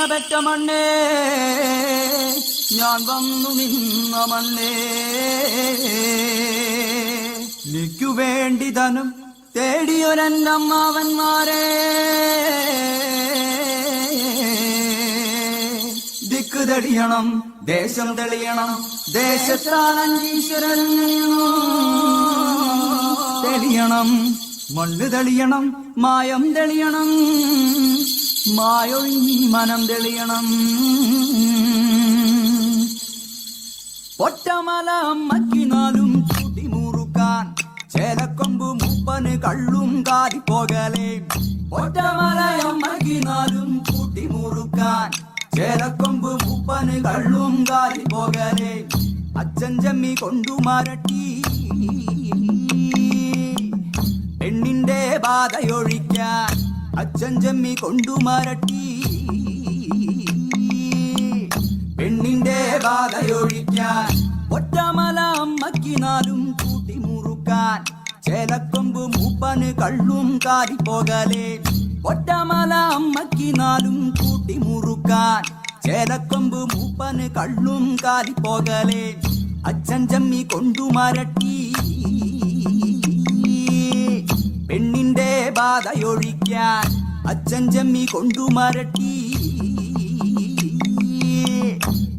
പെറ്റ മണ്ണേ ഞാൻ വന്നു നിന്ന മണ്ണേ നിക്കു വേണ്ടി ധനം തേടിയൊരമ്മവന്മാരെ ദിക്ക് തെളിയണം ദേശം തെളിയണം ദേശത്താളീശ്വരൻ തെളിയണം മണ്ണ് തെളിയണം മായം തെളിയണം മായൊഴി മനം തെളിയണം പൊറ്റമല അമ്മക്കിനാലും കൂട്ടിമുറുക്കാൻ ചേലക്കൊമ്പ് മൂപ്പന് കള്ളും കാരി പോകലേ പൊറ്റമല അമ്മക്കിനാലും കൂട്ടിമുറുക്കാൻ ചേലക്കൊമ്പ് മൂപ്പന് കള്ളും കാരി പോകലേ അച്ഛൻ ജമ്മി കൊണ്ടുമാരട്ടി പെണ്ണിന്റെ ബാധയൊഴിക്കാൻ അച്ഛൻ ജമ്മി കൊണ്ടുമാരട്ടി പെണ്ണിന്റെ ബാധയൊഴിക്കാൻ ഒറ്റമല അമ്മക്കിനാലും കൂട്ടിമുറുക്കാൻ ചേലക്കൊമ്പ് മൂപ്പന് കള്ളും കാരി പോകലേ ഒറ്റമല അമ്മക്കിനാലും കൂട്ടിമുറുക്കാൻ ചേലക്കൊമ്പ് മൂപ്പന് കള്ളും കാരി പോകലേ അച്ഛൻ ജമ്മി കൊണ്ടുമാരട്ടി പെണ്ണിന്റെ ബാധയൊഴിക്കാൻ അച്ഛൻ ജമ്മി കൊണ്ടുമാരട്ടി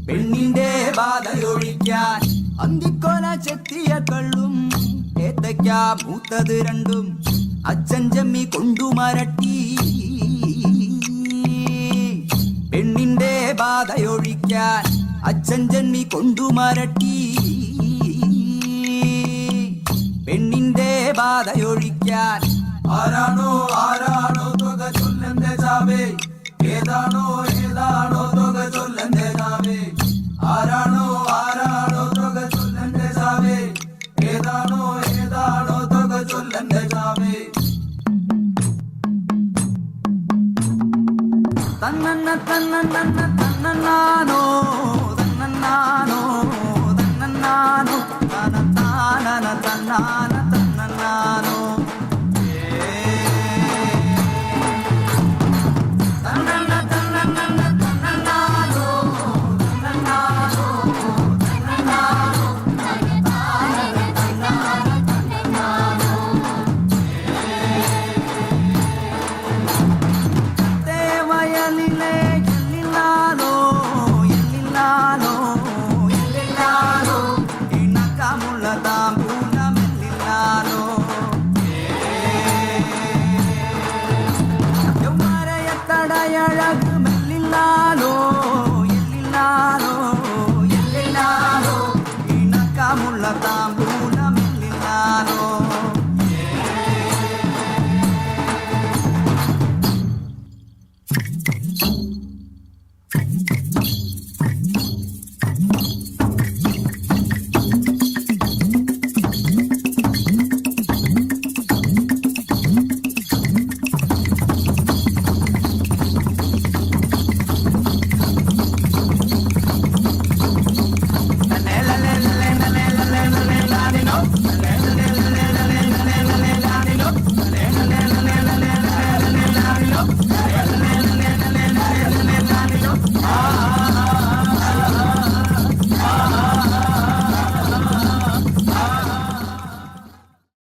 പെണ്ണിന്റെ ബാധയൊഴിക്കാൻ അന്തിക്കൊല ചെത്തിയ കള്ളും ഏത്തയ്ക്ക മൂത്തത് രണ്ടും അച്ഛൻ ജമ്മി കൊണ്ടുമാരട്ടി പെണ്ണിന്റെ ബാധയൊഴിക്കാൻ അച്ഛൻ ജമ്മി കൊണ്ടുമാരട്ടി പെണ്ണിന്റെ ബാധയൊഴിക്കാൻ ആരാണോ ആരാണോ തുക ചൊല്ലന്റെ ചാവേ ഏതാണോ ഏതാണോ തുക ചൊല്ലന്റെ ചാവേ ആരാണോ ആരാണോ തുക ചൊല്ലന്റെ ചാവേ ഏതാണോ ഏതാണോ തുക ചൊല്ലന്റെ ചാവേ തന്നന്ന തന്നന്ന തന്നന്നാനോ തന്നന്നാനോ തന്നന്നാനോ തന്നന്നാന തന്നാന തന്നന്നാനോ la